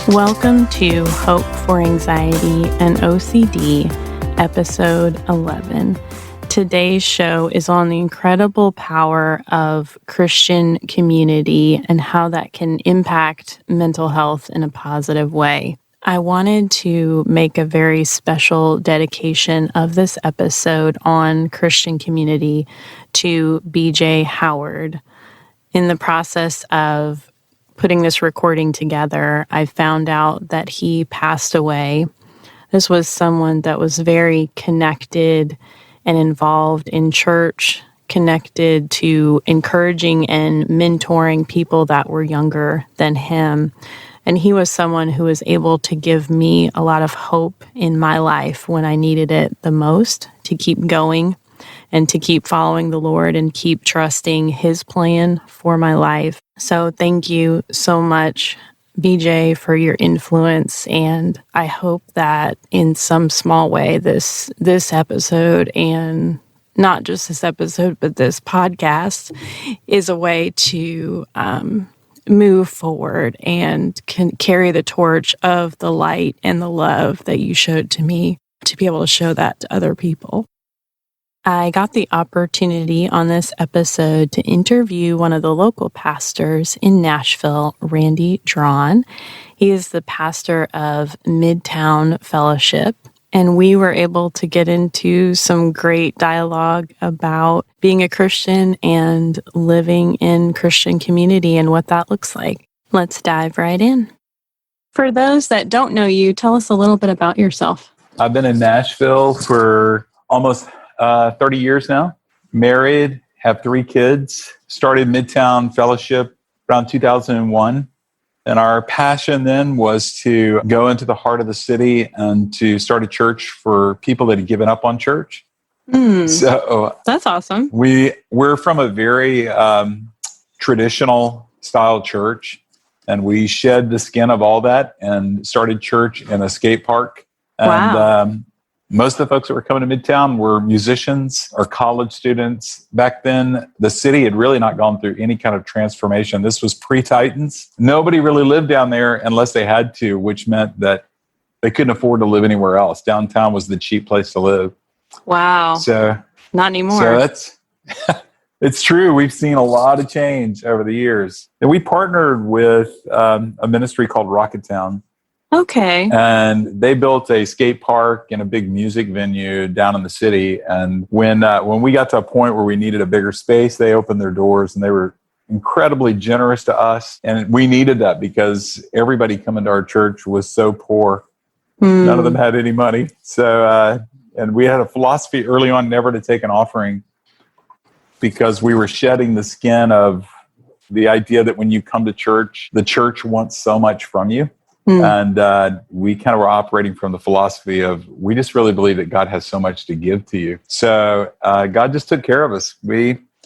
Welcome to Hope for Anxiety and OCD, Episode 11. Today's show is on the incredible power of Christian community and how that can impact mental health in a positive way. I wanted to make a very special dedication of this episode on Christian community to BJ Howard. In the process of putting this recording together, I found out that he passed away. This was someone that was very connected and involved in church, connected to encouraging and mentoring people that were younger than him. And he was someone who was able to give me a lot of hope in my life when I needed it the most, to keep going and to keep following the Lord and keep trusting His plan for my life. So thank you so much, BJ, for your influence. And I hope that in some small way, this episode, and not just this episode, but this podcast, is a way to move forward and can carry the torch of the light and the love that you showed to me, to be able to show that to other people. I got the opportunity on this episode to interview one of the local pastors in Nashville, Randy Draughon. He is the pastor of Midtown Fellowship, and we were able to get into some great dialogue about being a Christian and living in Christian community and what that looks like. Let's dive right in. For those that don't know you, tell us a little bit about yourself. I've been in Nashville for almost 30 years now, married, have 3 kids, started Midtown Fellowship around 2001. And our passion then was to go into the heart of the city and to start a church for people that had given up on church. So that's awesome. We're from a very traditional style church, and we shed the skin of all that and started church in a skate park. And wow. Most of the folks that were coming to Midtown were musicians or college students. Back then, the city had really not gone through any kind of transformation. This was pre-Titans. Nobody really lived down there unless they had to, which meant that they couldn't afford to live anywhere else. Downtown was the cheap place to live. Wow. So not anymore. So that's it's true. We've seen a lot of change over the years. And we partnered with a ministry called Rocketown. Okay. And they built a skate park and a big music venue down in the city. And when we got to a point where we needed a bigger space, they opened their doors and they were incredibly generous to us. And we needed that because everybody coming to our church was so poor. None of them had any money. So, and we had a philosophy early on never to take an offering because we were shedding the skin of the idea that when you come to church, the church wants so much from you. And we kind of were operating from the philosophy of, we just really believe that God has so much to give to you. So God just took care of us.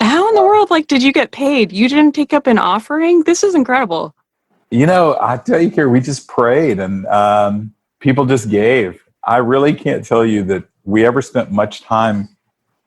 How in the world, did you get paid? You didn't take up an offering? This is incredible. I tell you, Carrie, we just prayed and people just gave. I really can't tell you that we ever spent much time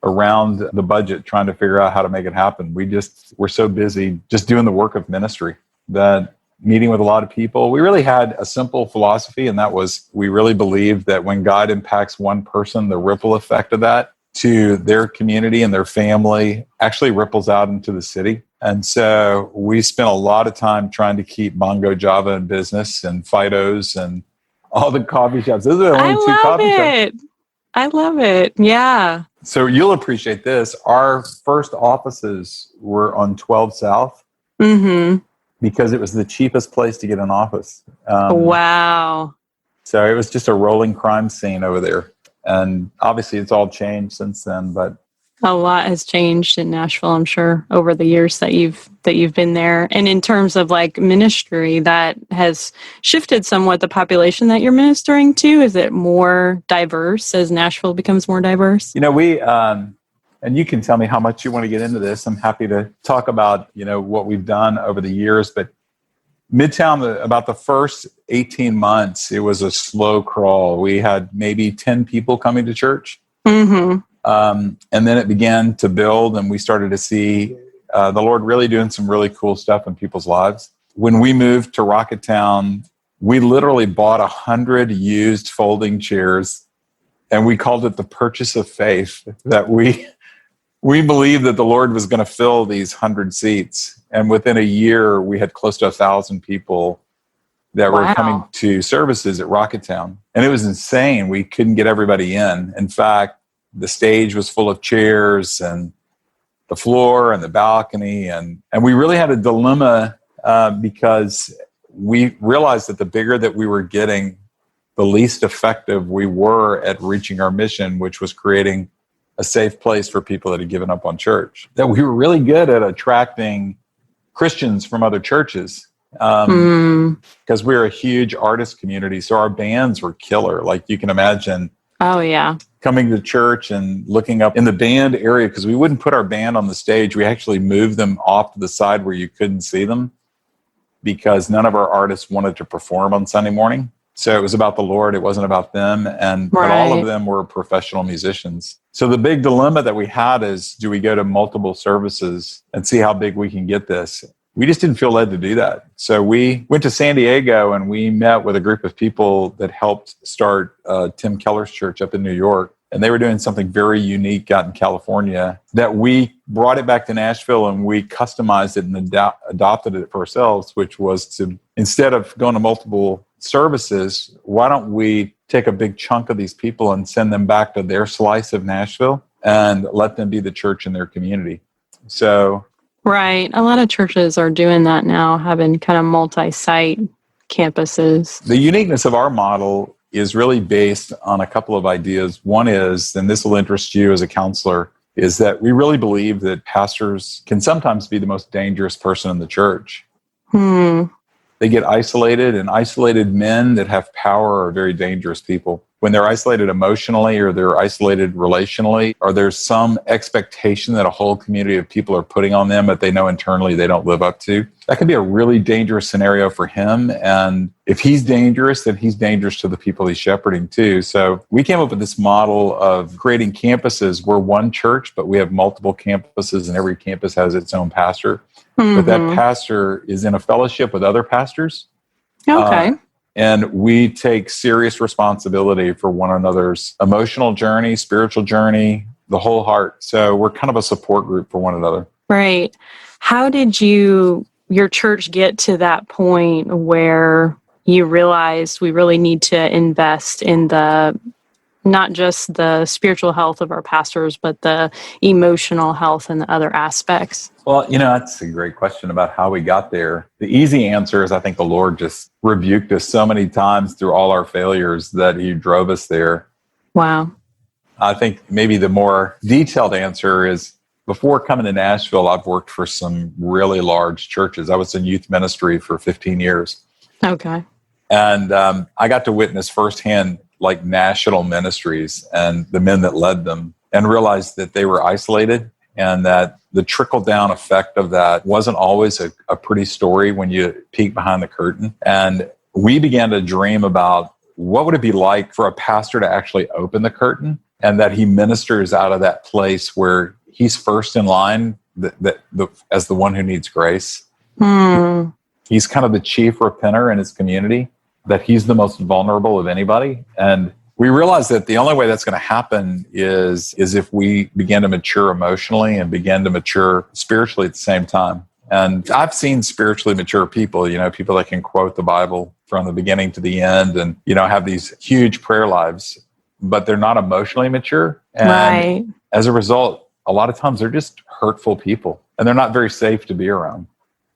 around the budget trying to figure out how to make it happen. We're so busy just doing the work of ministry that meeting with a lot of people. We really had a simple philosophy, and that was we really believed that when God impacts one person, the ripple effect of that to their community and their family actually ripples out into the city. And so we spent a lot of time trying to keep Bongo Java in business and Fido's and all the coffee shops. Those are the only 2 coffee shops. I love it. Yeah. So you'll appreciate this. Our first offices were on 12 South. Because it was the cheapest place to get an office. Wow. So it was just a rolling crime scene over there. And obviously it's all changed since then, but a lot has changed in Nashville, I'm sure, over the years that you've been there. And in terms of ministry, that has shifted somewhat the population that you're ministering to. Is it more diverse as Nashville becomes more diverse? We and you can tell me how much you want to get into this. I'm happy to talk about, what we've done over the years. But Midtown, about the first 18 months, it was a slow crawl. We had maybe 10 people coming to church. And then it began to build, and we started to see the Lord really doing some really cool stuff in people's lives. When we moved to Rocketown, we literally bought 100 used folding chairs, and we called it the purchase of faith, that we believed that the Lord was going to fill these 100 seats. And within a year, we had close to 1,000 people that were coming to services at Rocketown. And it was insane. We couldn't get everybody in. In fact, the stage was full of chairs and the floor and the balcony. And we really had a dilemma because we realized that the bigger that we were getting, the least effective we were at reaching our mission, which was creating a safe place for people that had given up on church. That we were really good at attracting Christians from other churches. Because we're a huge artist community. So our bands were killer. Like you can imagine. Oh, yeah. Coming to church and looking up in the band area, because we wouldn't put our band on the stage. We actually moved them off to the side where you couldn't see them, because none of our artists wanted to perform on Sunday morning. So it was about the Lord. It wasn't about them. But all of them were professional musicians. So the big dilemma that we had is, do we go to multiple services and see how big we can get this? We just didn't feel led to do that. So we went to San Diego and we met with a group of people that helped start Tim Keller's church up in New York. And they were doing something very unique out in California that we brought it back to Nashville, and we customized it and adopted it for ourselves, which was to, instead of going to multiple services, why don't we take a big chunk of these people and send them back to their slice of Nashville and let them be the church in their community? So... Right. A lot of churches are doing that now, having kind of multi-site campuses. The uniqueness of our model is really based on a couple of ideas. One is, and this will interest you as a counselor, is that we really believe that pastors can sometimes be the most dangerous person in the church. They get isolated, and isolated men that have power are very dangerous people. When they're isolated emotionally, or they're isolated relationally, or there's some expectation that a whole community of people are putting on them that they know internally they don't live up to, that can be a really dangerous scenario for him. And if he's dangerous, then he's dangerous to the people he's shepherding too. So we came up with this model of creating campuses. We're one church, but we have multiple campuses, and every campus has its own pastor. But that pastor is in a fellowship with other pastors. Okay. And we take serious responsibility for one another's emotional journey, spiritual journey, the whole heart. So we're kind of a support group for one another. Right. How did your church get to that point where you realized we really need to invest in not just the spiritual health of our pastors, but the emotional health and the other aspects? Well, that's a great question about how we got there. The easy answer is, I think the Lord just rebuked us so many times through all our failures that he drove us there. Wow. I think maybe the more detailed answer is, before coming to Nashville, I've worked for some really large churches. I was in youth ministry for 15 years. Okay. And I got to witness firsthand like national ministries and the men that led them, and realized that they were isolated, and that the trickle-down effect of that wasn't always a pretty story when you peek behind the curtain. And we began to dream about what would it be like for a pastor to actually open the curtain, and that he ministers out of that place where he's first in line as the one who needs grace. He's kind of the chief repenter in his community, that he's the most vulnerable of anybody. And we realized that the only way that's going to happen is if we begin to mature emotionally and begin to mature spiritually at the same time. And I've seen spiritually mature people, people that can quote the Bible from the beginning to the end and, have these huge prayer lives, but they're not emotionally mature. And as a result, a lot of times they're just hurtful people, and they're not very safe to be around.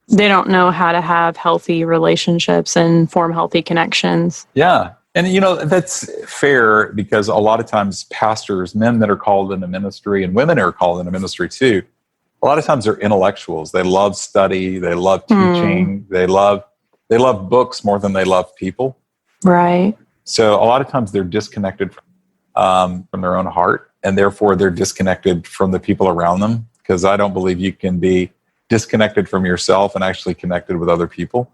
They don't know how to have healthy relationships and form healthy connections. Yeah. And, that's fair, because a lot of times pastors, men that are called into ministry, and women are called into ministry too, a lot of times they're intellectuals. They love study. They love teaching. They love books more than they love people. Right. So a lot of times they're disconnected from their own heart, and therefore they're disconnected from the people around them, because I don't believe you can be disconnected from yourself and actually connected with other people.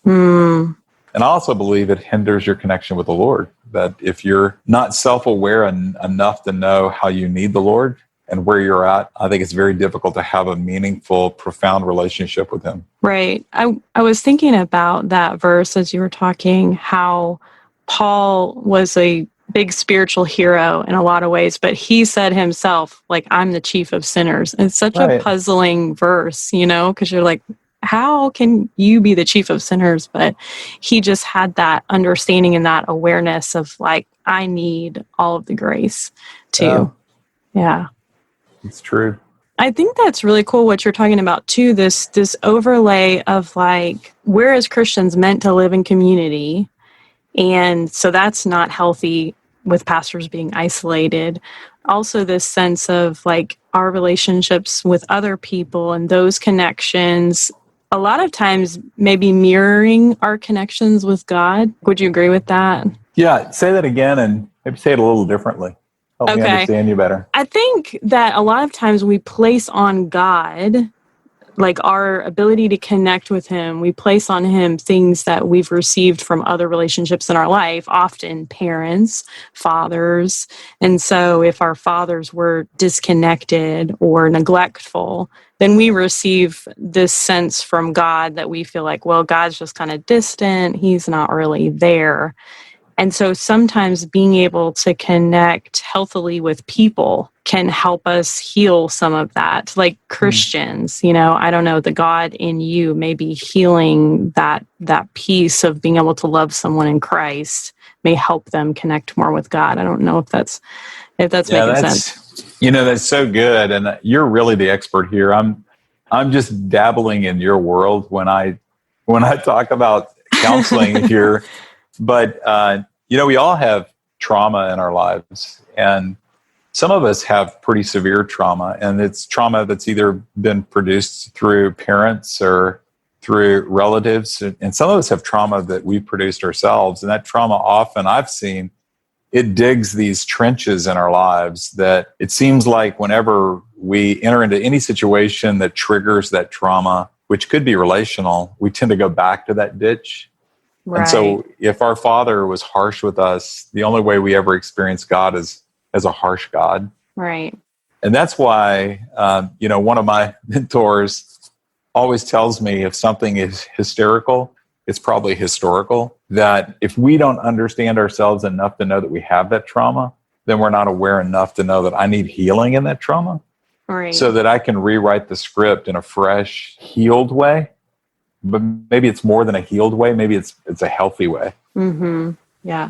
And I also believe it hinders your connection with the Lord, that if you're not self-aware enough to know how you need the Lord, and where you're at, I think it's very difficult to have a meaningful, profound relationship with him. Right. I was thinking about that verse as you were talking, how Paul was a big spiritual hero in a lot of ways, but he said himself, like, I'm the chief of sinners. And it's such a puzzling verse, because you're like, how can you be the chief of sinners? But he just had that understanding and that awareness of like, I need all of the grace too. Yeah. It's true. I think that's really cool what you're talking about too, this overlay of like, we're as Christians meant to live in community. And so that's not healthy with pastors being isolated. Also this sense of like our relationships with other people and those connections, a lot of times maybe mirroring our connections with God. Would you agree with that? Yeah, say that again and maybe say it a little differently. Help me understand you better. I think that a lot of times we place on God, like our ability to connect with him, we place on him things that we've received from other relationships in our life, often parents, fathers. And so if our fathers were disconnected or neglectful, then we receive this sense from God that we feel like, well, God's just kind of distant. He's not really there. And so sometimes being able to connect healthily with people can help us heal some of that. Like Christians, I don't know, the God in you may be healing that piece of being able to love someone in Christ may help them connect more with God. I don't know if that's making sense. That's so good. And you're really the expert here. I'm just dabbling in your world when I talk about counseling here. But, we all have trauma in our lives, and some of us have pretty severe trauma, and it's trauma that's either been produced through parents or through relatives. And some of us have trauma that we produced ourselves. And that trauma often, I've seen, it digs these trenches in our lives that it seems like whenever we enter into any situation that triggers that trauma, which could be relational, we tend to go back to that ditch. Right. And so if our father was harsh with us, the only way we ever experience God is as a harsh God. Right. And that's why, one of my mentors always tells me if something is hysterical, it's probably historical. That if we don't understand ourselves enough to know that we have that trauma, then we're not aware enough to know that I need healing in that trauma. Right. So that I can rewrite the script in a fresh, healed way. But maybe it's more than a healed way. Maybe it's a healthy way. Mm-hmm. Yeah.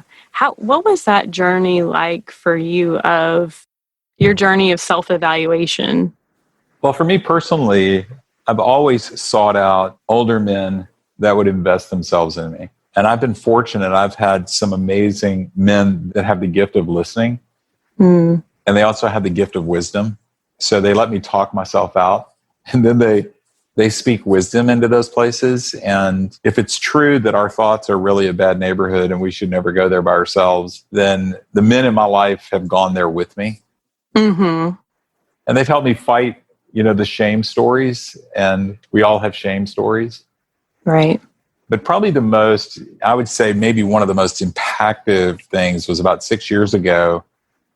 What was that journey like for you, of your journey of self-evaluation? Well, for me personally, I've always sought out older men that would invest themselves in me. And I've been fortunate. I've had some amazing men that have the gift of listening. And they also have the gift of wisdom. So they let me talk myself out. And then they speak wisdom into those places. And if it's true that our thoughts are really a bad neighborhood and we should never go there by ourselves, then the men in my life have gone there with me. Mm-hmm. And they've helped me fight, the shame stories. And we all have shame stories. Right. But probably I would say maybe one of the most impactful things was about 6 years ago.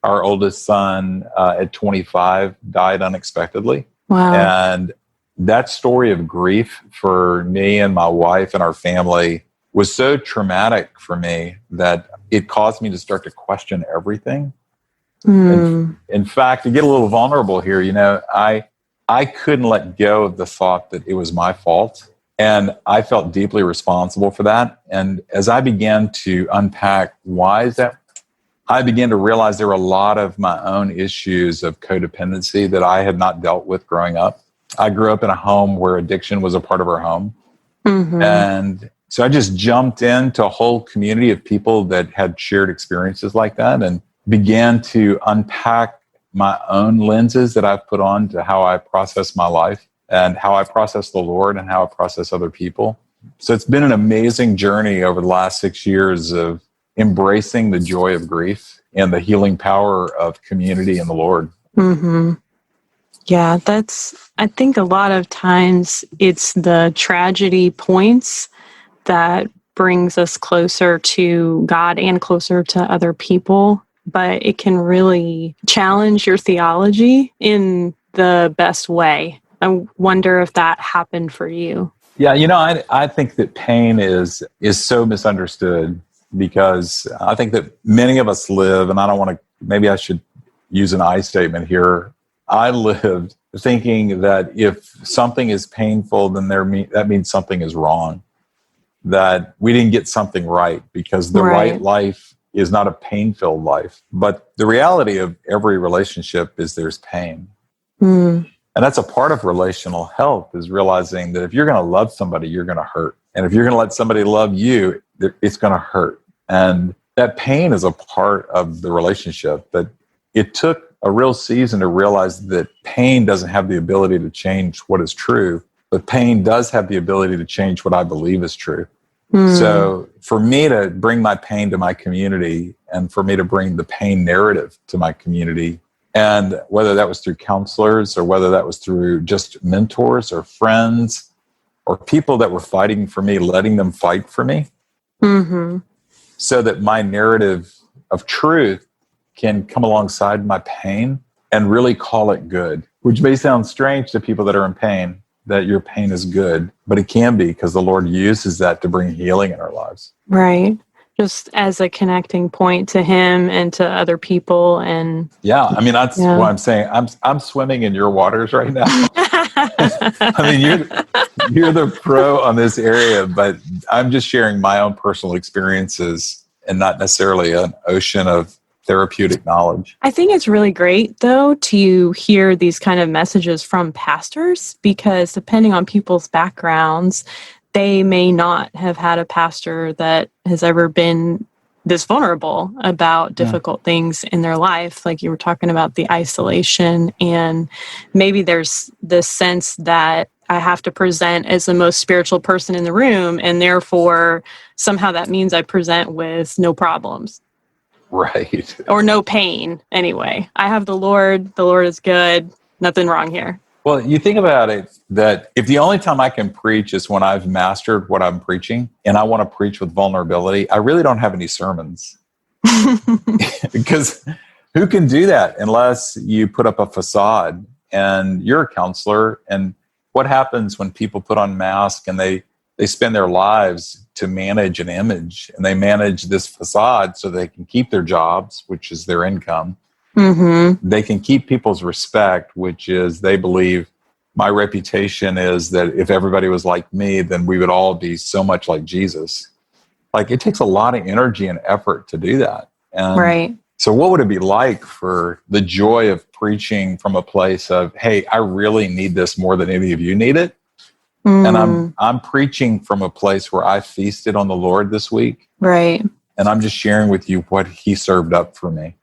Our oldest son at 25 died unexpectedly. Wow. And that story of grief for me and my wife and our family was so traumatic for me that it caused me to start to question everything. In fact, to get a little vulnerable here, I couldn't let go of the thought that it was my fault. And I felt deeply responsible for that. And as I began to unpack why is that, I began to realize there were a lot of my own issues of codependency that I had not dealt with growing up. I grew up in a home where addiction was a part of our home. Mm-hmm. And so I just jumped into a whole community of people that had shared experiences like that and began to unpack my own lenses that I've put on to how I process my life and how I process the Lord and how I process other people. So it's been an amazing journey over the last 6 years of embracing the joy of grief and the healing power of community in the Lord. Mm-hmm. Yeah, I think a lot of times it's the tragedy points that brings us closer to God and closer to other people. but it can really challenge your theology in the best way. I wonder if that happened for you. Yeah, I think that pain is so misunderstood, because I think that many of us live, and I don't want to, maybe I should use an I statement here. I lived thinking that if something is painful, then that means something is wrong, that we didn't get something right, because the right life is not a pain-filled life. But the reality of every relationship is there's pain. And that's a part of relational health, is realizing that if you're going to love somebody, you're going to hurt. And if you're going to let somebody love you, it's going to hurt. And that pain is a part of the relationship. That it took a real season to realize that pain doesn't have the ability to change what is true, but pain does have the ability to change what I believe is true. So for me to bring my pain to my community, and for me to bring the pain narrative to my community, and whether that was through counselors, or whether that was through just mentors or friends or people that were fighting for me, letting them fight for me, so that my narrative of truth can come alongside my pain and really call it good, which may sound strange to people that are in pain, that your pain is good, but it can be, because the Lord uses that to bring healing in our lives. Right. Just as a connecting point to Him and to other people. And that's what I'm saying. I'm swimming in your waters right now. I mean, you're the pro on this area, but I'm just sharing my own personal experiences, and not necessarily an ocean of therapeutic knowledge. I think it's really great, though, to hear these kind of messages from pastors, because depending on people's backgrounds, they may not have had a pastor that has ever been this vulnerable about difficult things in their life. Like you were talking about the isolation, and maybe there's this sense that I have to present as the most spiritual person in the room, and therefore somehow that means I present with no problems. Right. Or no pain, anyway. I have the Lord is good, nothing wrong here. Well, you think about it, that if the only time I can preach is when I've mastered what I'm preaching, and I want to preach with vulnerability, I really don't have any sermons. Because who can do that unless you put up a facade? And you're a counselor, and what happens when people put on masks and they spend their lives to manage an image, and they manage this facade so they can keep their jobs, which is their income. They can keep people's respect, which is they believe my reputation is that if everybody was like me, then we would all be so much like Jesus. Like, it takes a lot of energy and effort to do that. And so what would it be like for the joy of preaching from a place of, hey, I really need this more than any of you need it? And I'm preaching from a place where I feasted on the Lord this week. Right. And I'm just sharing with you what He served up for me.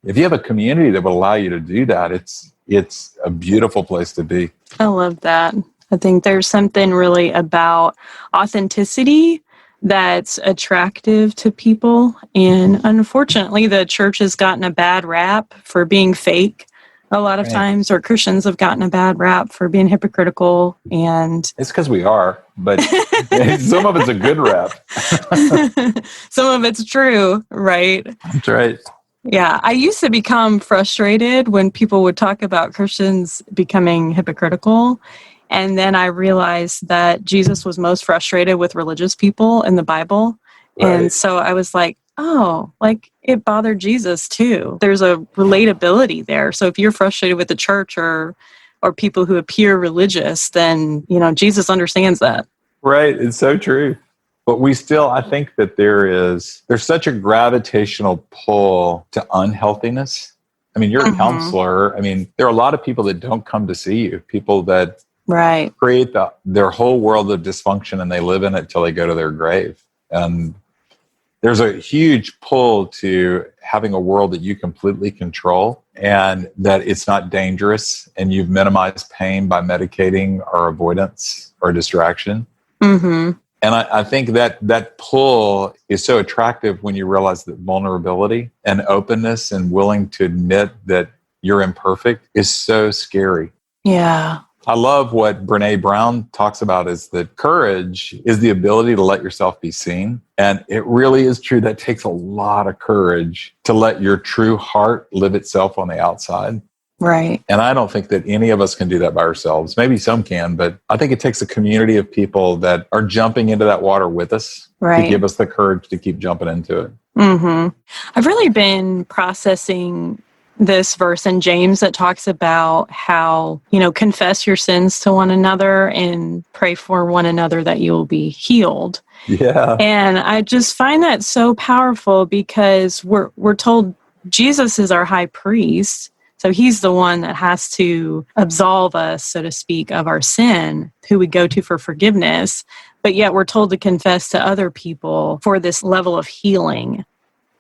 If you have a community that will allow you to do that, it's a beautiful place to be. I love that. I think there's something really about authenticity that's attractive to people. And unfortunately, the church has gotten a bad rap for being fake a lot of times, or Christians have gotten a bad rap for being hypocritical. And it's because we are, but some of it's a good rap. Some of it's true, right? That's right. Yeah, I used to become frustrated when people would talk about Christians becoming hypocritical. And then I realized that Jesus was most frustrated with religious people in the Bible. Right. And so I was like, oh, like it bothered Jesus too. There's a relatability there. So if you're frustrated with the church or people who appear religious, then, Jesus understands that. Right. It's so true. But I think that there's such a gravitational pull to unhealthiness. I mean, you're a counselor. I mean, there are a lot of people that don't come to see you, people that create their whole world of dysfunction, and they live in it till they go to their grave. And there's a huge pull to having a world that you completely control, and that it's not dangerous, and you've minimized pain by medicating or avoidance or distraction. And I think that pull is so attractive when you realize that vulnerability and openness and willing to admit that you're imperfect is so scary. Yeah. I love what Brene Brown talks about is that courage is the ability to let yourself be seen. And it really is true. That takes a lot of courage to let your true heart live itself on the outside. Right. And I don't think that any of us can do that by ourselves. Maybe some can, but I think it takes a community of people that are jumping into that water with us to give us the courage to keep jumping into it. Mm-hmm. I've really been processing this verse in James that talks about how, confess your sins to one another and pray for one another that you will be healed. Yeah. And I just find that so powerful because we're told Jesus is our high priest. So he's the one that has to absolve us, so to speak, of our sin, who we go to for forgiveness. But yet we're told to confess to other people for this level of healing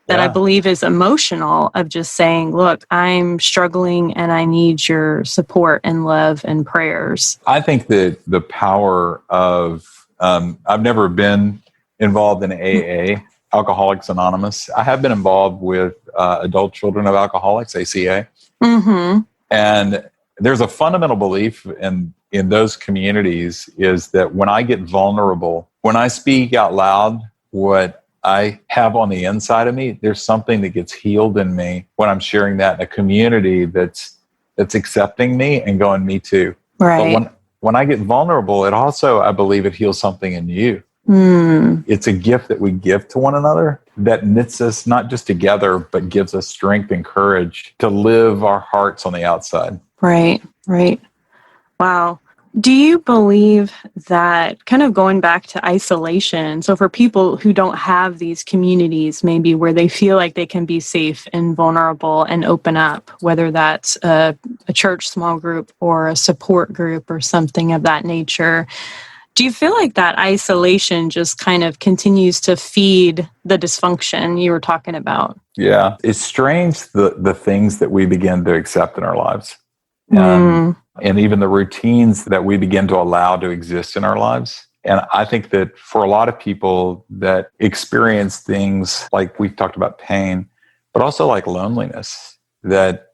that I believe is emotional, of just saying, look, I'm struggling and I need your support and love and prayers. I think that the power of, I've never been involved in AA, Alcoholics Anonymous. I have been involved with Adult Children of Alcoholics, ACA. Mm-hmm. And there's a fundamental belief in those communities is that when I get vulnerable, when I speak out loud what I have on the inside of me, there's something that gets healed in me when I'm sharing that in a community that's accepting me and going, me too. Right. But when I get vulnerable, it also, I believe it heals something in you. It's a gift that we give to one another that knits us not just together, but gives us strength and courage to live our hearts on the outside. Right. Wow. Do you believe that, kind of going back to isolation, so for people who don't have these communities, maybe where they feel like they can be safe and vulnerable and open up, whether that's a church small group or a support group or something of that nature, do you feel like that isolation just kind of continues to feed the dysfunction you were talking about? Yeah. It's strange the things that we begin to accept in our lives. And even the routines that we begin to allow to exist in our lives. And I think that for a lot of people that experience things like we've talked about pain, but also like loneliness, that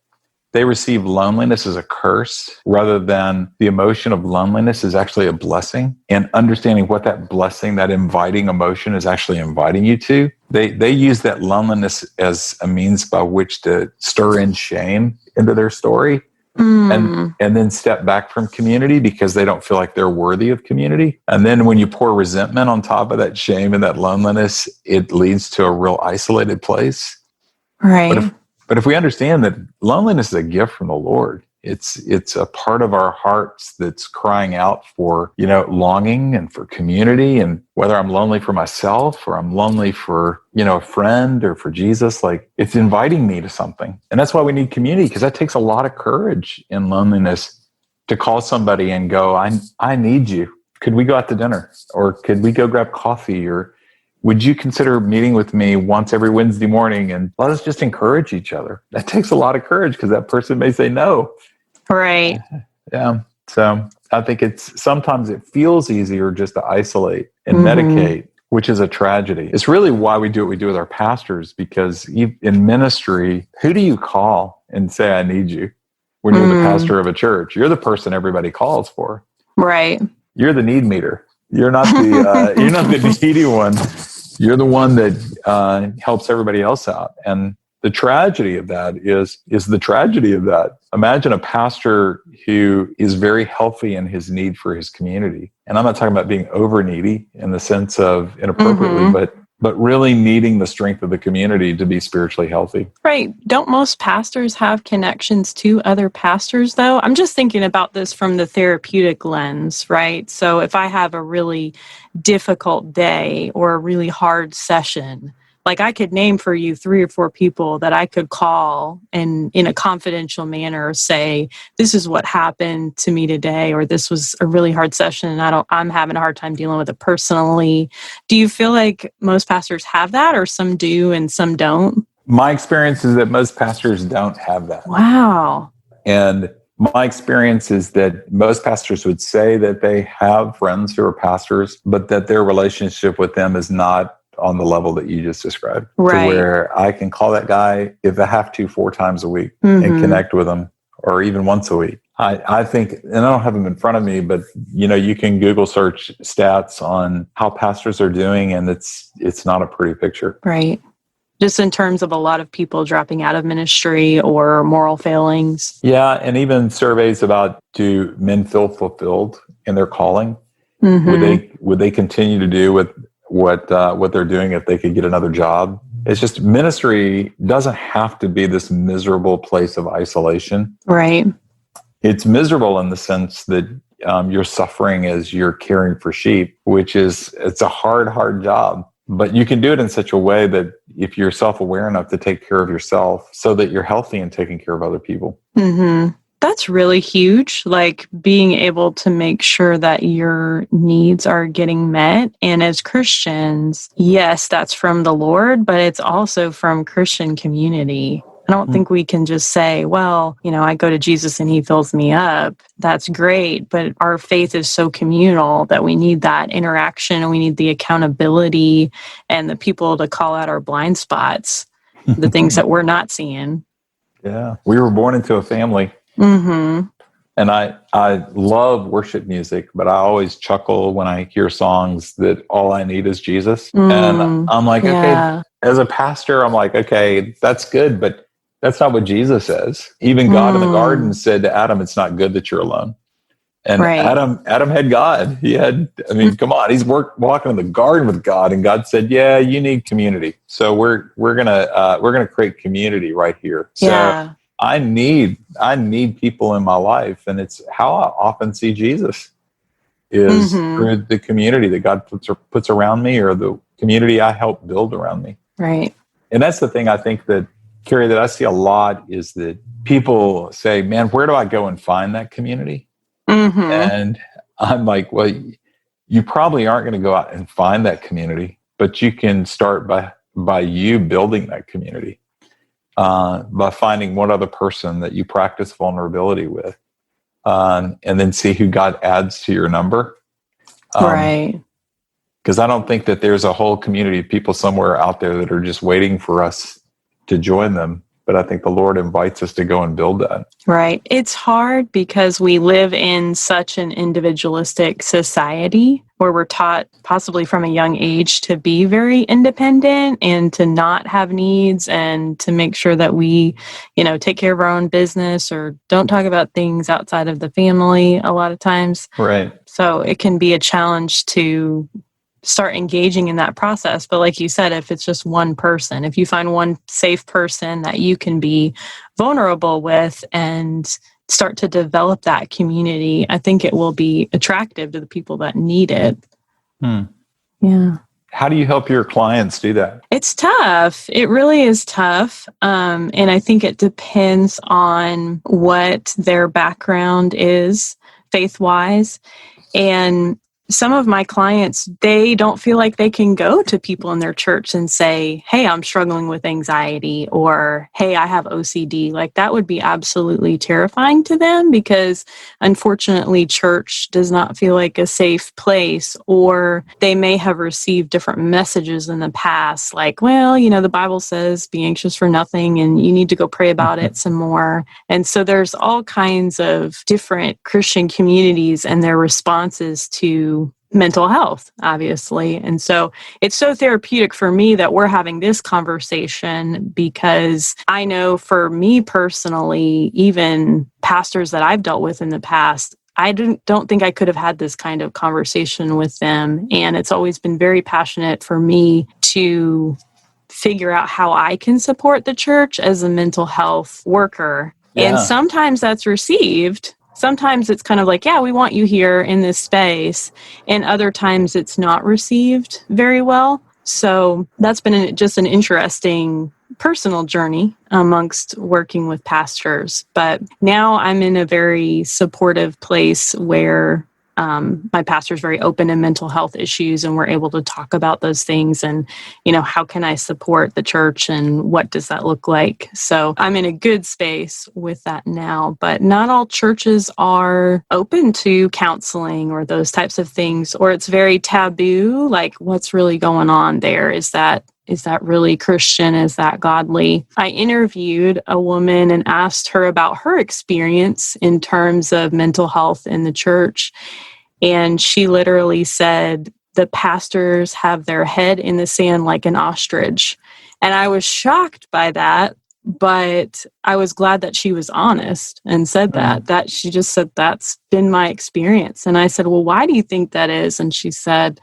they receive loneliness as a curse rather than the emotion of loneliness is actually a blessing, and understanding what that blessing, that inviting emotion is actually inviting you to. They use that loneliness as a means by which to stir in shame into their story. And then step back from community because they don't feel like they're worthy of community. And then when you pour resentment on top of that shame and that loneliness, it leads to a real isolated place. Right. But if we understand that loneliness is a gift from the Lord, it's a part of our hearts that's crying out for, longing and for community. And whether I'm lonely for myself or I'm lonely for, a friend or for Jesus, like it's inviting me to something. And that's why we need community, because that takes a lot of courage in loneliness to call somebody and go, I need you. Could we go out to dinner? Or could we go grab coffee? Or would you consider meeting with me once every Wednesday morning and let us just encourage each other? That takes a lot of courage because that person may say no. Right. Yeah. So I think sometimes it feels easier just to isolate and medicate, which is a tragedy. It's really why we do what we do with our pastors, because in ministry, who do you call and say, I need you? When you're the pastor of a church, you're the person everybody calls for. Right. You're the need meter. You're not the needy one. You're the one that helps everybody else out. And the tragedy of that is the tragedy of that. Imagine a pastor who is very healthy in his need for his community. And I'm not talking about being over needy in the sense of inappropriately, but really needing the strength of the community to be spiritually healthy. Right. Don't most pastors have connections to other pastors, though? I'm just thinking about this from the therapeutic lens, right? So if I have a really difficult day or a really hard session, like I could name for you 3 or 4 people that I could call and in a confidential manner say, this is what happened to me today, or this was a really hard session and I'm having a hard time dealing with it personally. Do you feel like most pastors have that, or some do and some don't? My experience is that most pastors don't have that. Wow. And my experience is that most pastors would say that they have friends who are pastors, but that their relationship with them is not on the level that you just described. Right. To where I can call that guy if I have to 4 times a week and connect with him, or even once a week. I think, and I don't have them in front of me, but you can Google search stats on how pastors are doing, and it's not a pretty picture. Right. Just in terms of a lot of people dropping out of ministry or moral failings. Yeah, and even surveys about, do men feel fulfilled in their calling? Mm-hmm. Would they continue to do what they're doing if they could get another job? It's just, ministry doesn't have to be this miserable place of isolation. Right. It's miserable in the sense that you're suffering as you're caring for sheep, it's a hard job. But you can do it in such a way that if you're self-aware enough to take care of yourself so that you're healthy and taking care of other people. Mm-hmm. That's really huge, like being able to make sure that your needs are getting met. And as Christians, yes, that's from the Lord, but it's also from Christian community. I don't think we can just say, well, I go to Jesus and he fills me up. That's great. But our faith is so communal that we need that interaction, and we need the accountability and the people to call out our blind spots, the things that we're not seeing. Yeah. We were born into a family. Mm-hmm. And I love worship music, but I always chuckle when I hear songs that all I need is Jesus. And I'm like, okay, as a pastor, I'm like, okay, that's good, but that's not what Jesus says. Even God in the garden said to Adam, it's not good that you're alone. And Adam had God. Come on, he's walking in the garden with God, and God said, yeah, you need community. So we're gonna create community right here. So I need people in my life, and it's how I often see Jesus is through the community that God puts around me, or the community I help build around me. Right. And that's the thing I think that, Carrie, that I see a lot is that people say, man, where do I go and find that community? And I'm like, well, you probably aren't going to go out and find that community, but you can start by you building that community, by finding one other person that you practice vulnerability with, and then see who God adds to your number. Right. Because I don't think that there's a whole community of people somewhere out there that are just waiting for us to join them. But I think the Lord invites us to go and build that. Right. It's hard because we live in such an individualistic society where we're taught, possibly from a young age, to be very independent and to not have needs, and to make sure that we, take care of our own business or don't talk about things outside of the family a lot of times. Right. So it can be a challenge to start engaging in that process. But like you said, if it's just one person, if you find one safe person that you can be vulnerable with and start to develop that community, I think it will be attractive to the people that need it. Yeah. How do you help your clients do that? It's tough. It really is tough. And I think it depends on what their background is faith-wise. And some of my clients, they don't feel like they can go to people in their church and say, hey, I'm struggling with anxiety, or hey, I have OCD. Like, that would be absolutely terrifying to them, because unfortunately, church does not feel like a safe place, or they may have received different messages in the past, like, well, the Bible says be anxious for nothing and you need to go pray about it some more. And so there's all kinds of different Christian communities and their responses to mental health, obviously. And so it's so therapeutic for me that we're having this conversation, because I know for me personally, even pastors that I've dealt with in the past, I don't think I could have had this kind of conversation with them. And it's always been very passionate for me to figure out how I can support the church as a mental health worker. Yeah. And sometimes that's received. Sometimes it's kind of like, yeah, we want you here in this space. And other times it's not received very well. So that's been just an interesting personal journey amongst working with pastors. But now I'm in a very supportive place where my pastor is very open to mental health issues, and we're able to talk about those things and, how can I support the church and what does that look like? So I'm in a good space with that now, but not all churches are open to counseling or those types of things, or it's very taboo. Like, what's really going on there? Is that really Christian? Is that godly? I interviewed a woman and asked her about her experience in terms of mental health in the church. And she literally said the pastors have their head in the sand like an ostrich. And I was shocked by that, but I was glad that she was honest and said that she just said, that's been my experience. And I said, well, why do you think that is? And she said,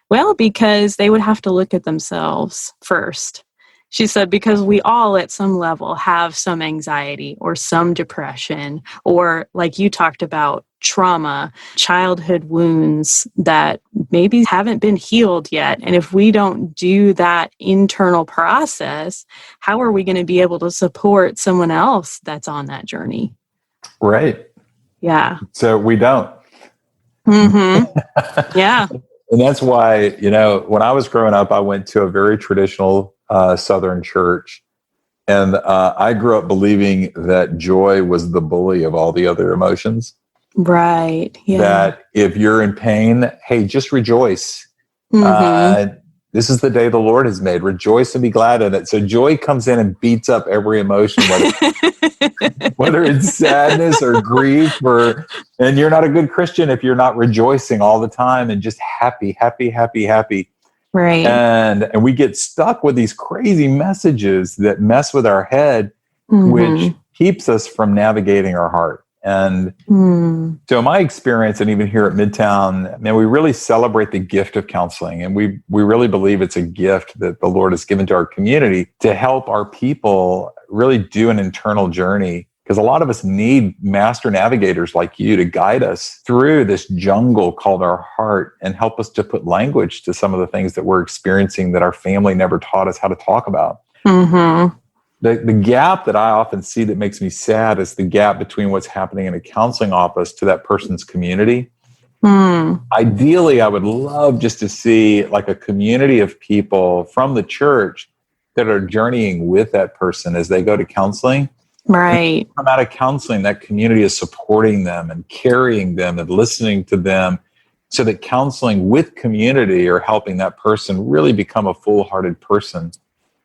well, because they would have to look at themselves first. She said, because we all at some level have some anxiety or some depression, or like you talked about, trauma, childhood wounds that maybe haven't been healed yet. And if we don't do that internal process, how are we going to be able to support someone else that's on that journey? Right. Yeah. So we don't. Mm-hmm. Yeah. And that's why, when I was growing up, I went to a very traditional Southern church. And I grew up believing that joy was the bully of all the other emotions. Right. Yeah. That if you're in pain, hey, just rejoice. Mm-hmm. This is the day the Lord has made. Rejoice and be glad in it. So joy comes in and beats up every emotion, whether it's sadness or grief, and you're not a good Christian if you're not rejoicing all the time and just happy. Right. And we get stuck with these crazy messages that mess with our head, which keeps us from navigating our heart. And so my experience, and even here at Midtown, man, we really celebrate the gift of counseling. And we really believe it's a gift that the Lord has given to our community to help our people really do an internal journey. Because a lot of us need master navigators like you to guide us through this jungle called our heart and help us to put language to some of the things that we're experiencing that our family never taught us how to talk about. Mm-hmm. The gap that I often see that makes me sad is the gap between what's happening in a counseling office to that person's community. Ideally, I would love just to see like a community of people from the church that are journeying with that person as they go to counseling. Right. Come out of counseling, that community is supporting them and carrying them and listening to them, so that counseling with community are helping that person really become a full-hearted person.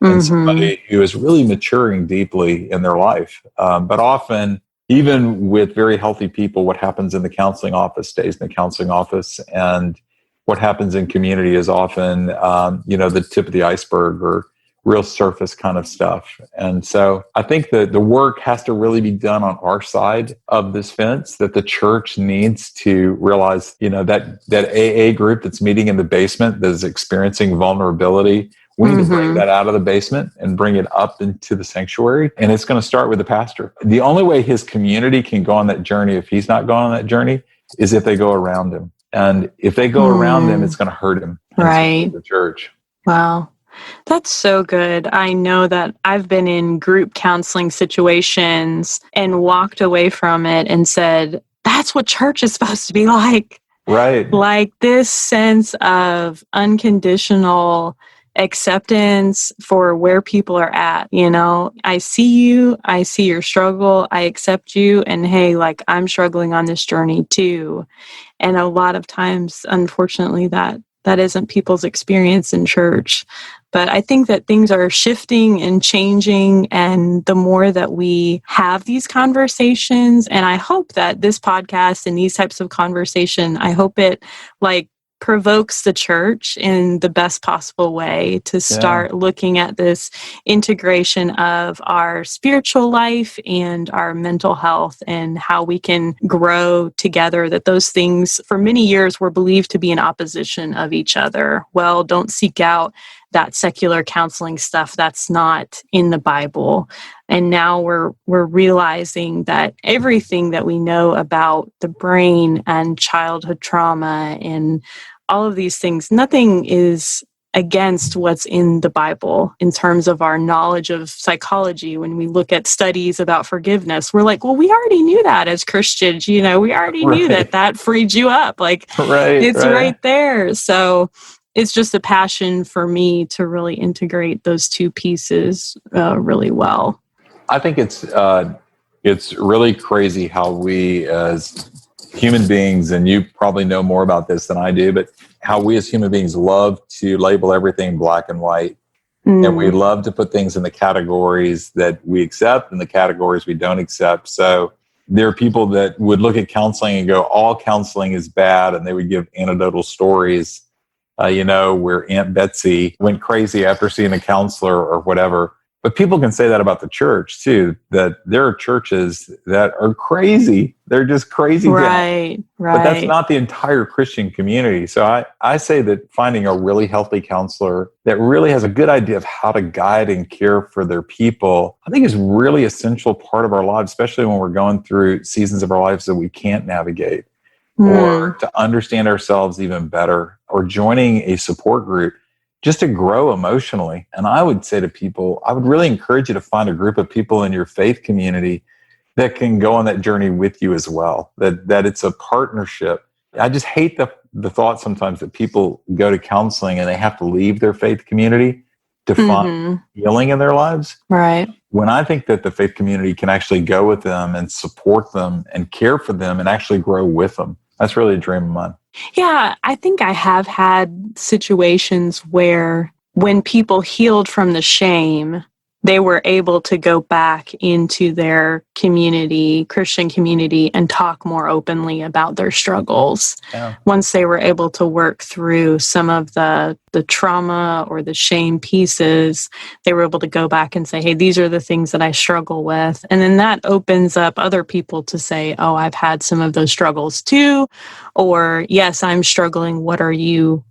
And somebody who is really maturing deeply in their life. But often, even with very healthy people, what happens in the counseling office stays in the counseling office. And what happens in community is often, the tip of the iceberg or real surface kind of stuff. And so I think that the work has to really be done on our side of this fence, that the church needs to realize, that AA group that's meeting in the basement that is experiencing vulnerability, we need to bring that out of the basement and bring it up into the sanctuary. And it's going to start with the pastor. The only way his community can go on that journey, if he's not going on that journey, is if they go around him. And if they go around him, it's going to hurt him. Right. The church. Wow. That's so good. I know that I've been in group counseling situations and walked away from it and said, that's what church is supposed to be like. Right. Like this sense of unconditional acceptance for where people are at. I see you, I see your struggle, I accept you, and hey, like I'm struggling on this journey too. And a lot of times, unfortunately, that isn't people's experience in church. But I think that things are shifting and changing, and the more that we have these conversations, and I hope that this podcast and these types of conversation, I hope it provokes the church in the best possible way to start looking at this integration of our spiritual life and our mental health and how we can grow together, that those things for many years were believed to be in opposition of each other. Well, don't seek out that secular counseling stuff that's not in the Bible. And now we're realizing that everything that we know about the brain and childhood trauma and all of these things, nothing is against what's in the Bible in terms of our knowledge of psychology. When we look at studies about forgiveness, we're like, well, we already knew that as Christians, we already knew that freed you up. It's right there. So it's just a passion for me to really integrate those two pieces really well. I think it's really crazy how we as human beings, and you probably know more about this than I do, but how we as human beings love to label everything black and white. And we love to put things in the categories that we accept and the categories we don't accept. So there are people that would look at counseling and go, all counseling is bad. And they would give anecdotal stories, where Aunt Betsy went crazy after seeing a counselor or whatever. But people can say that about the church too, that there are churches that are crazy. They're just crazy. Right. But that's not the entire Christian community. So I say that finding a really healthy counselor that really has a good idea of how to guide and care for their people, I think is really essential part of our lives, especially when we're going through seasons of our lives that we can't navigate, or to understand ourselves even better, or joining a support group just to grow emotionally. And I would say to people, I would really encourage you to find a group of people in your faith community that can go on that journey with you as well, that it's a partnership. I just hate the thought sometimes that people go to counseling and they have to leave their faith community to find healing in their lives. Right. When I think that the faith community can actually go with them and support them and care for them and actually grow with them. That's really a dream of mine. Yeah, I think I have had situations where when people healed from the shame, they were able to go back into their community, Christian community, and talk more openly about their struggles. Yeah. Once they were able to work through some of the trauma or the shame pieces, they were able to go back and say, hey, these are the things that I struggle with. And then that opens up other people to say, oh, I've had some of those struggles too. Or, yes, I'm struggling. What are you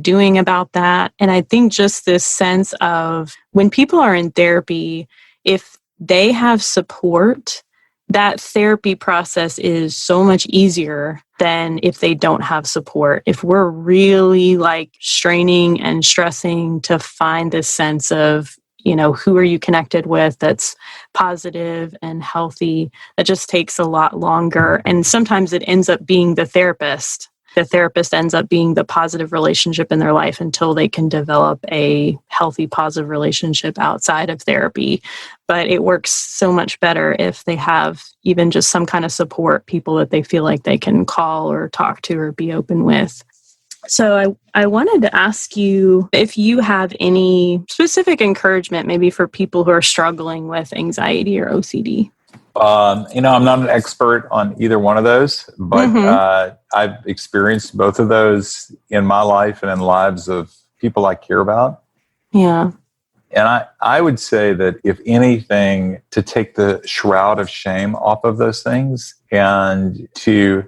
doing about that? And I think just this sense of when people are in therapy, if they have support, that therapy process is so much easier than if they don't have support. If we're really straining and stressing to find this sense of, who are you connected with that's positive and healthy, that just takes a lot longer. And sometimes it ends up being the therapist. The therapist ends up being the positive relationship in their life until they can develop a healthy, positive relationship outside of therapy. But it works so much better if they have even just some kind of support, people that they feel like they can call or talk to or be open with. So I wanted to ask you if you have any specific encouragement maybe for people who are struggling with anxiety or OCD. I'm not an expert on either one of those, but I've experienced both of those in my life and in the lives of people I care about. Yeah. And I would say that if anything, to take the shroud of shame off of those things and to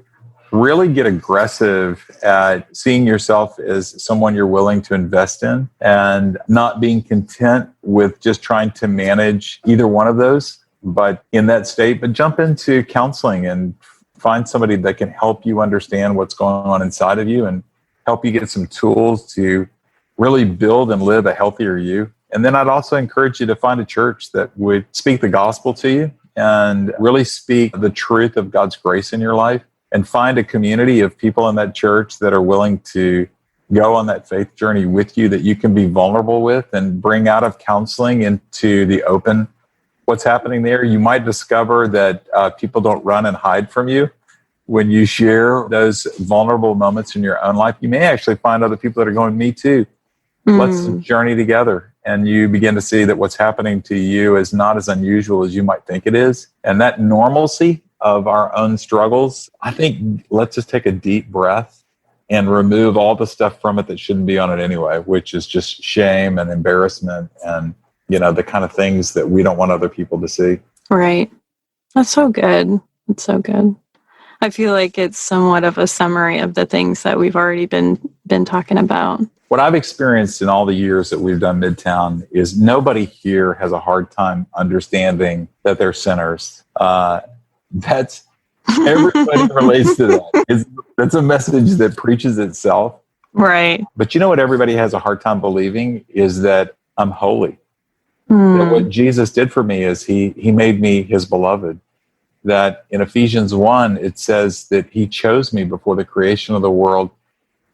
really get aggressive at seeing yourself as someone you're willing to invest in and not being content with just trying to manage either one of those. But in that state, but jump into counseling and find somebody that can help you understand what's going on inside of you and help you get some tools to really build and live a healthier you. And then I'd also encourage you to find a church that would speak the gospel to you and really speak the truth of God's grace in your life, and find a community of people in that church that are willing to go on that faith journey with you, that you can be vulnerable with and bring out of counseling into the open. What's happening there, you might discover that people don't run and hide from you. When you share those vulnerable moments in your own life, you may actually find other people that are going, me too. Let's journey together. And you begin to see that what's happening to you is not as unusual as you might think it is. And that normalcy of our own struggles, I think let's just take a deep breath and remove all the stuff from it that shouldn't be on it anyway, which is just shame and embarrassment and the kind of things that we don't want other people to see. Right. That's so good. It's so good. I feel like it's somewhat of a summary of the things that we've already been talking about. What I've experienced in all the years that we've done Midtown is nobody here has a hard time understanding that they're sinners. That's everybody relates to that. That's a message that preaches itself. Right. But you know what everybody has a hard time believing is that I'm holy. That what Jesus did for me is he made me his beloved. That in Ephesians 1, it says that he chose me before the creation of the world,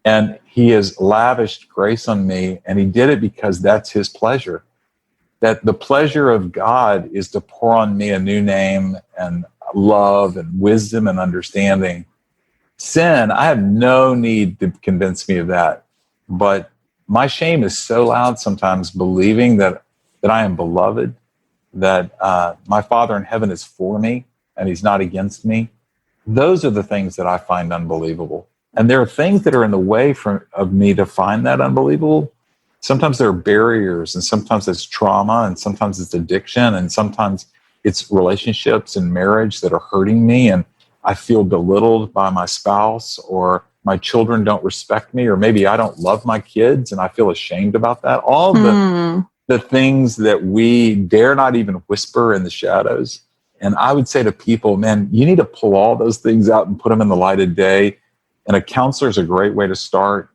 and he has lavished grace on me, and he did it because that's his pleasure. That the pleasure of God is to pour on me a new name and love and wisdom and understanding. Sin, I have no need to convince me of that. But my shame is so loud sometimes, believing that I am beloved, that my Father in heaven is for me and he's not against me. Those are the things that I find unbelievable. And there are things that are in the way of me to find that unbelievable. Sometimes there are barriers, and sometimes it's trauma, and sometimes it's addiction, and sometimes it's relationships and marriage that are hurting me, and I feel belittled by my spouse, or my children don't respect me, or maybe I don't love my kids and I feel ashamed about that. All the things that we dare not even whisper in the shadows. And I would say to people, man, you need to pull all those things out and put them in the light of day. And a counselor is a great way to start,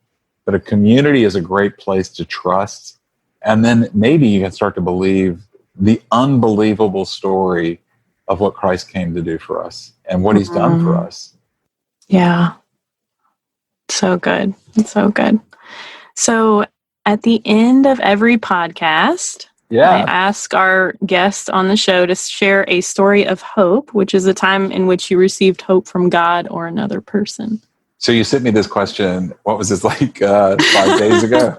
but a community is a great place to trust. And then maybe you can start to believe the unbelievable story of what Christ came to do for us and what he's done for us. Yeah. So good. It's so good. So at the end of every podcast, I ask our guests on the show to share a story of hope, which is a time in which you received hope from God or another person. So you sent me this question, what was this, like 5 days ago?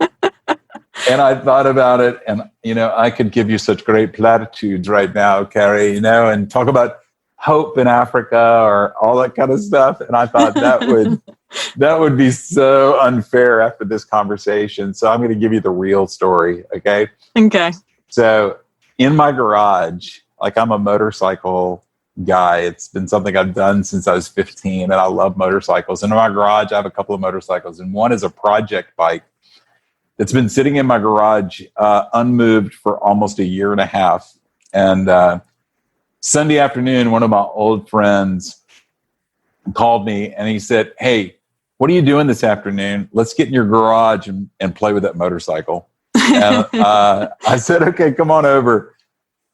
And I thought about it, and, I could give you such great platitudes right now, Carrie, and talk about hope in Africa or all that kind of stuff. And I thought that would be so unfair after this conversation. So I'm going to give you the real story, okay? Okay. So in my garage, like, I'm a motorcycle guy. It's been something I've done since I was 15, and I love motorcycles. And in my garage, I have a couple of motorcycles, and one is a project bike that's been sitting in my garage unmoved for almost a year and a half. And Sunday afternoon, one of my old friends called me and he said, "Hey, what are you doing this afternoon? Let's get in your garage and play with that motorcycle." And I said, "Okay, come on over."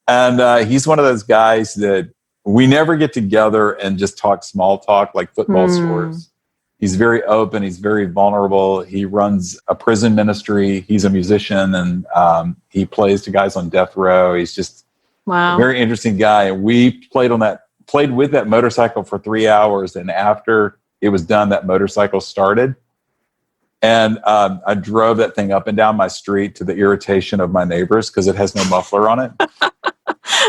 And he's one of those guys that we never get together and just talk small talk like football scores. He's very open. He's very vulnerable. He runs a prison ministry. He's a musician, and he plays to guys on death row. He's just a very interesting guy. And we played with that motorcycle for 3 hours. And after it was done, that motorcycle started. And I drove that thing up and down my street to the irritation of my neighbors because it has no muffler on it.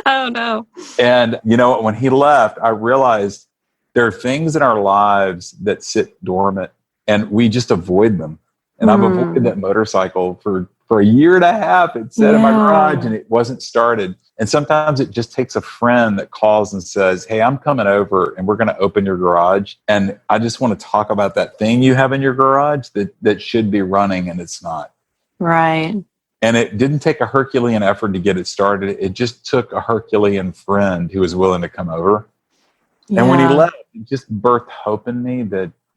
Oh, no. And, when he left, I realized there are things in our lives that sit dormant and we just avoid them. And I've avoided that motorcycle for a year and a half. It sat in my garage and it wasn't started. And sometimes it just takes a friend that calls and says, "Hey, I'm coming over and we're going to open your garage. And I just want to talk about that thing you have in your garage that should be running and it's not." Right. And it didn't take a Herculean effort to get it started. It just took a Herculean friend who was willing to come over. Yeah. And when he left, it just birthed hope in me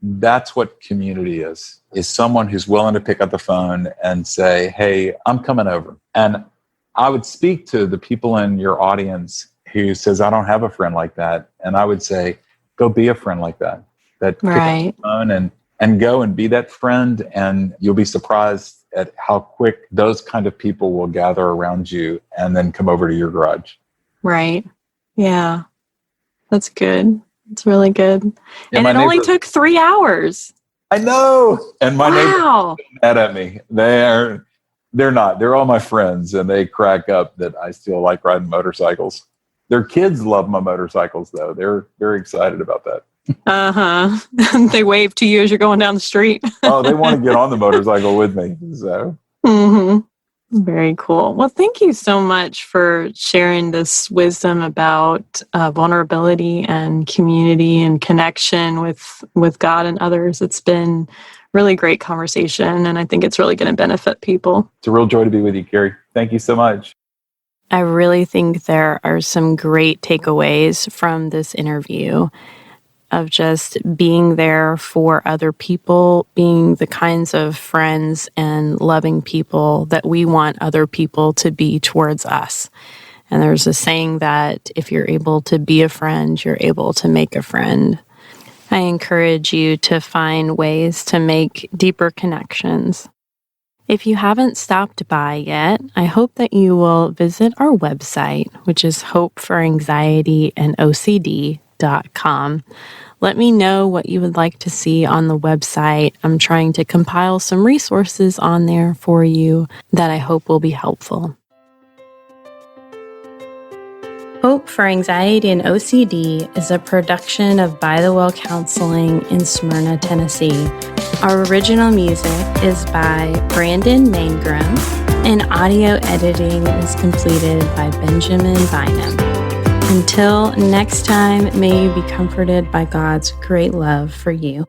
that's what community is someone who's willing to pick up the phone and say, "Hey, I'm coming over." And I would speak to the people in your audience who says, "I don't have a friend like that." And I would say, go be a friend like that. Pick up the phone and go and be that friend. And you'll be surprised at how quick those kind of people will gather around you and then come over to your garage. Right. Yeah. That's good. It's really good. Yeah, and it only took 3 hours. I know. And my neighbors are mad at me. They're not. They're all my friends, and they crack up that I still like riding motorcycles. Their kids love my motorcycles, though. They're very excited about that. Uh-huh. They wave to you as you're going down the street. Oh, they want to get on the motorcycle with me. So. Very cool. Well, thank you so much for sharing this wisdom about vulnerability and community and connection with God and others. It's been really great conversation, and I think it's really going to benefit people. It's a real joy to be with you, Carrie. Thank you so much. I really think there are some great takeaways from this interview of just being there for other people, being the kinds of friends and loving people that we want other people to be towards us. And there's a saying that if you're able to be a friend, you're able to make a friend. I encourage you to find ways to make deeper connections. If you haven't stopped by yet, I hope that you will visit our website, which is hopeforanxietyandocd.com. Let me know what you would like to see on the website. I'm trying to compile some resources on there for you that I hope will be helpful. Hope for Anxiety and OCD is a production of By the Well Counseling in Smyrna, Tennessee. Our original music is by Brandon Mangrum, and audio editing is completed by Benjamin Bynum. Until next time, may you be comforted by God's great love for you.